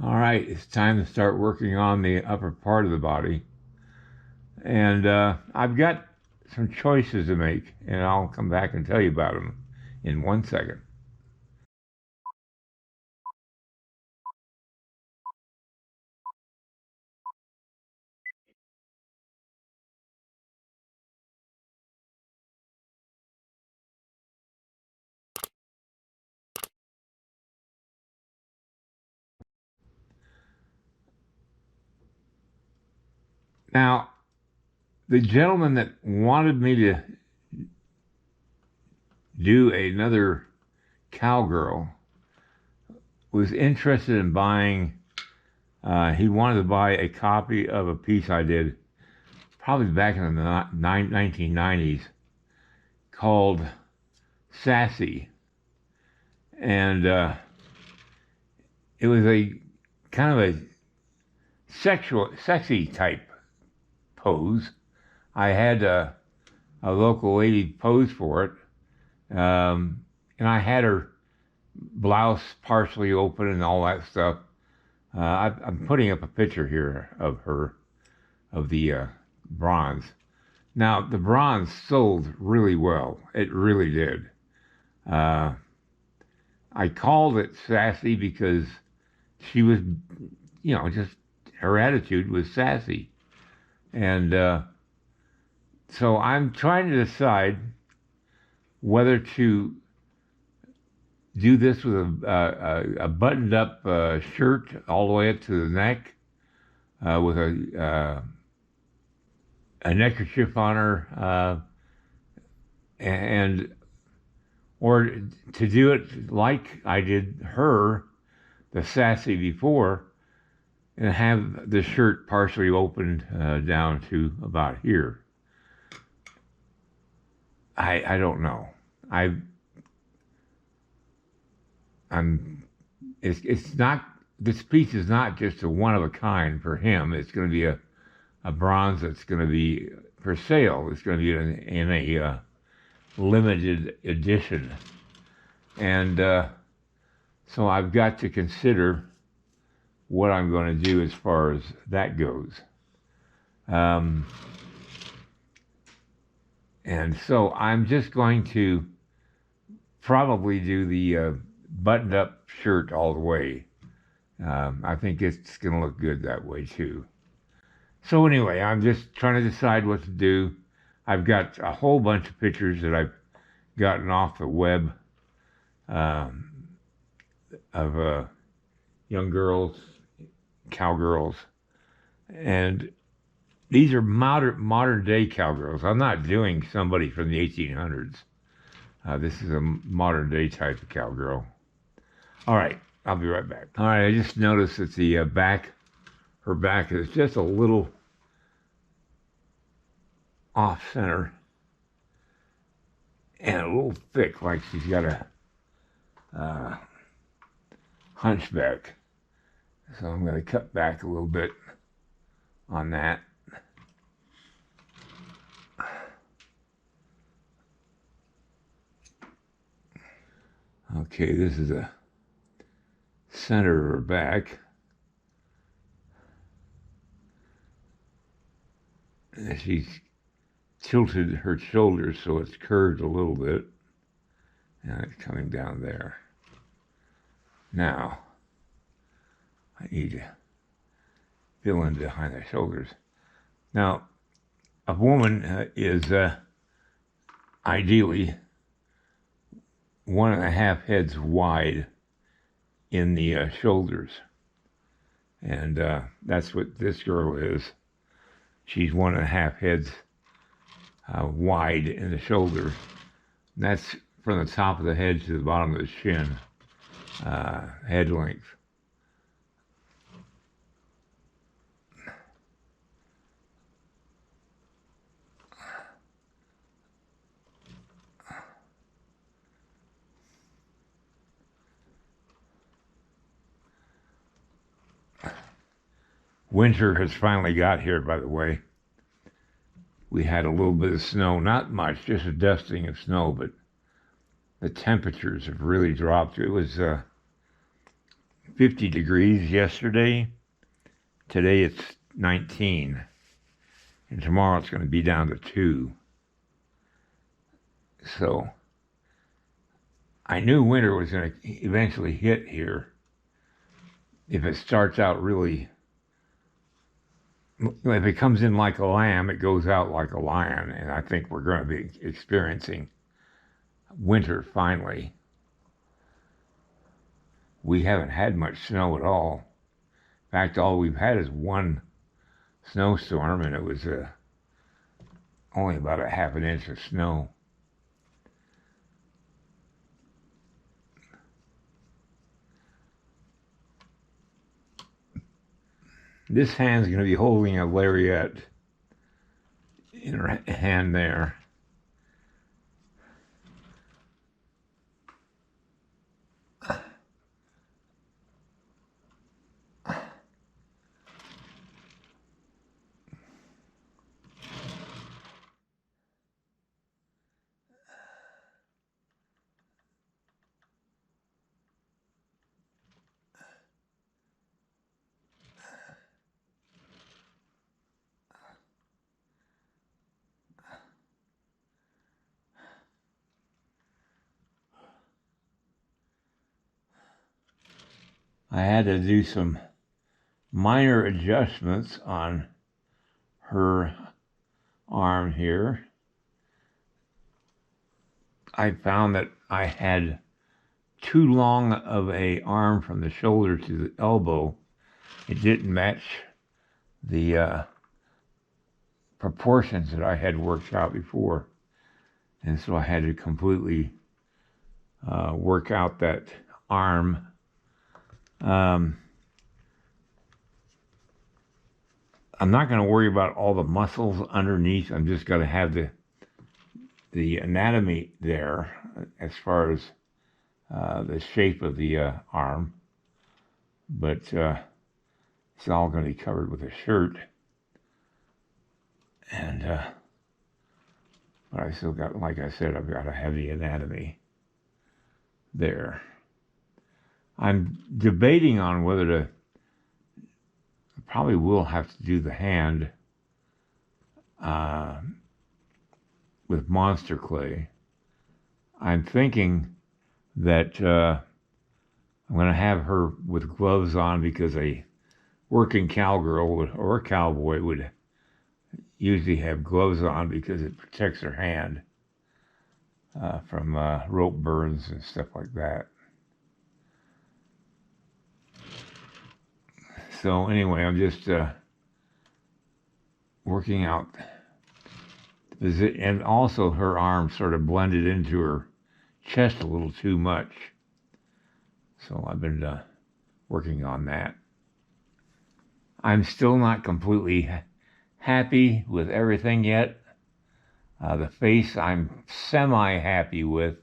All right, it's time to start working on the upper part of the body. And I've got some choices to make, and I'll come back and tell you about them in 1 second. Now, the gentleman that wanted me to do another Cowgirl was interested in buying, he wanted to buy a copy of a piece I did probably back in the 1990s called Sassy. And it was a kind of a sexy type pose. I had a local lady pose for it, and I had her blouse partially open and all that stuff. I'm putting up a picture here of her, of the bronze. Now, the bronze sold really well. It really did. I called it Sassy because she was, just her attitude was sassy. And so I'm trying to decide whether to do this with a buttoned up shirt all the way up to the neck with a neckerchief on her, and or to do it like I did her, the Sassy, before, and have the shirt partially opened down to about here. I don't know. It's not, this piece is not just a one of a kind for him. It's going to be a bronze that's going to be for sale. It's going to be in a limited edition. And so I've got to consider what I'm going to do as far as that goes. And so I'm just going to probably do the buttoned up shirt all the way. I think it's going to look good that way too. So anyway, I'm just trying to decide what to do. I've got a whole bunch of pictures that I've gotten off the web of young girls, cowgirls, and these are modern day cowgirls. I'm not doing somebody from the 1800s. This is a modern day type of cowgirl. All right, I'll be right back. All right, I just noticed that the back, her back is just a little off center and a little thick, like she's got a hunchback. So I'm going to cut back a little bit on that. Okay, this is a center of her back. And she's tilted her shoulders so it's curved a little bit. And it's coming down there. Now, I need to fill in behind the shoulders. Now, a woman is ideally 1.5 heads wide in the shoulders. And that's what this girl is. She's 1.5 heads wide in the shoulder. And that's from the top of the head to the bottom of the shin, head length. Winter has finally got here, by the way. We had a little bit of snow, not much, just a dusting of snow, but the temperatures have really dropped. It was 50 degrees yesterday. Today it's 19. And tomorrow it's going to be down to 2. So I knew winter was going to eventually hit here. If it starts out really, if it comes in like a lamb, it goes out like a lion. And I think we're going to be experiencing winter finally. We haven't had much snow at all. In fact, all we've had is one snowstorm, and it was only about a half an inch of snow. This hand's going to be holding a lariat in her hand there. I had to do some minor adjustments on her arm here. I found that I had too long of a arm from the shoulder to the elbow. It didn't match the proportions that I had worked out before. And so I had to completely work out that arm. I'm not going to worry about all the muscles underneath. I'm just going to have the anatomy there as far as the shape of the arm. But it's all going to be covered with a shirt. And but I still got, like I said, I've got a heavy anatomy there. I'm debating on whether to, probably will have to do the hand with monster clay. I'm thinking that I'm going to have her with gloves on because a working cowgirl or a cowboy would usually have gloves on because it protects her hand from rope burns and stuff like that. So anyway, I'm just working out the position, and also her arm sort of blended into her chest a little too much. So I've been working on that. I'm still not completely happy with everything yet. The face I'm semi-happy with.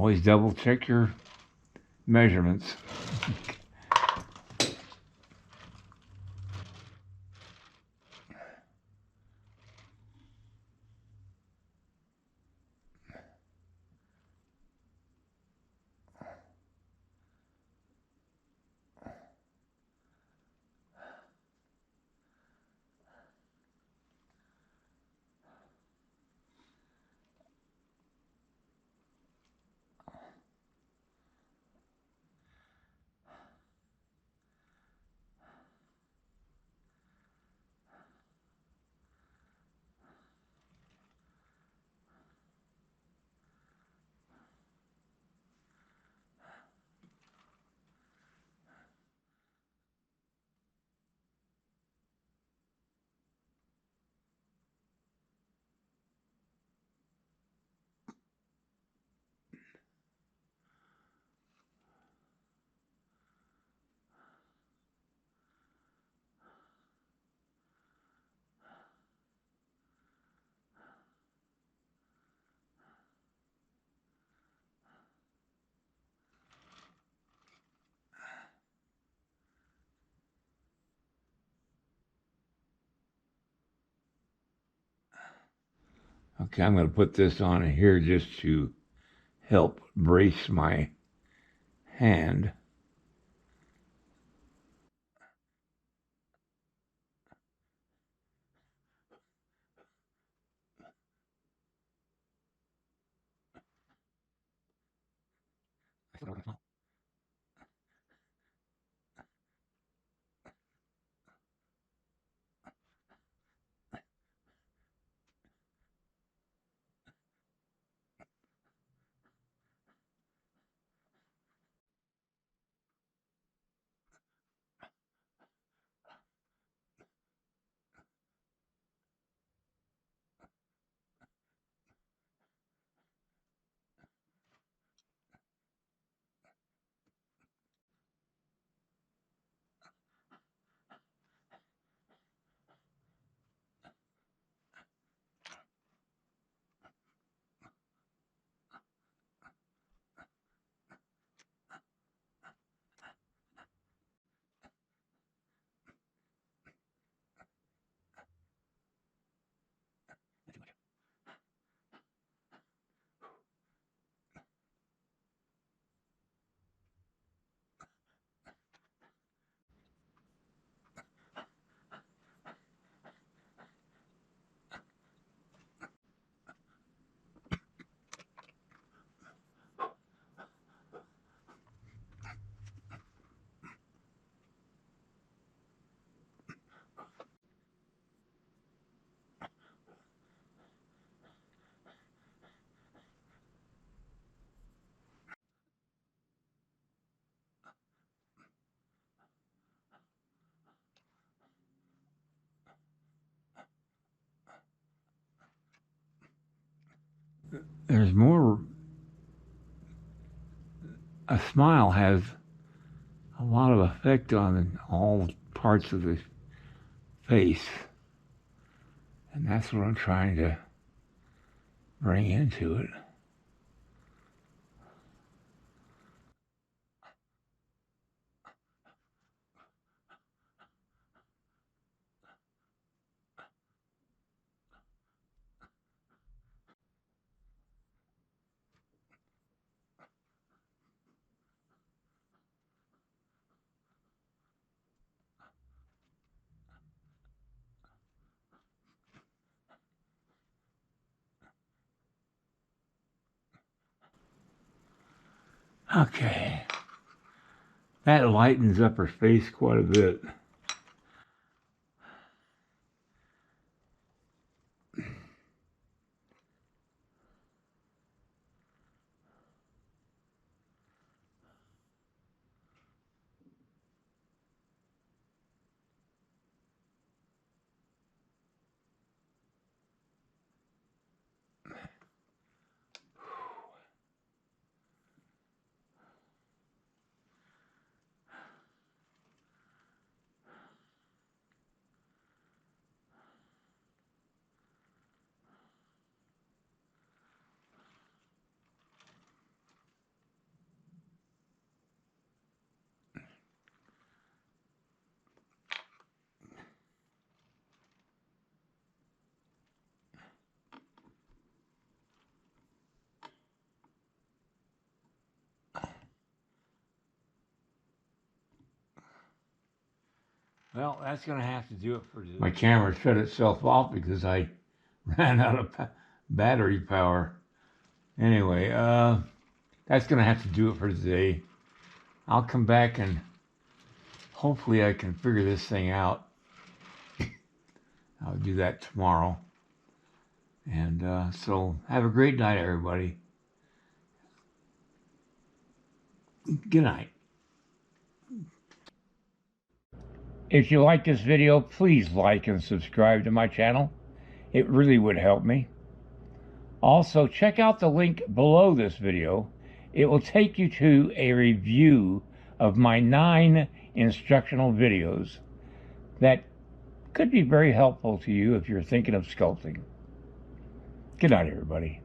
Always double check your measurements. Okay, I'm going to put this on here just to help brace my hand. There's more. A smile has a lot of effect on all parts of the face, and that's what I'm trying to bring into it. Okay, that lightens up her face quite a bit. Well, that's going to have to do it for today. My camera shut itself off because I ran out of battery power. Anyway, that's going to have to do it for today. I'll come back and hopefully I can figure this thing out. I'll do that tomorrow. And so have a great night, everybody. Good night. If you like this video, please like and subscribe to my channel. It really would help me. Also, check out the link below this video. It will take you to a review of my 9 instructional videos that could be very helpful to you if you're thinking of sculpting. Good night, everybody.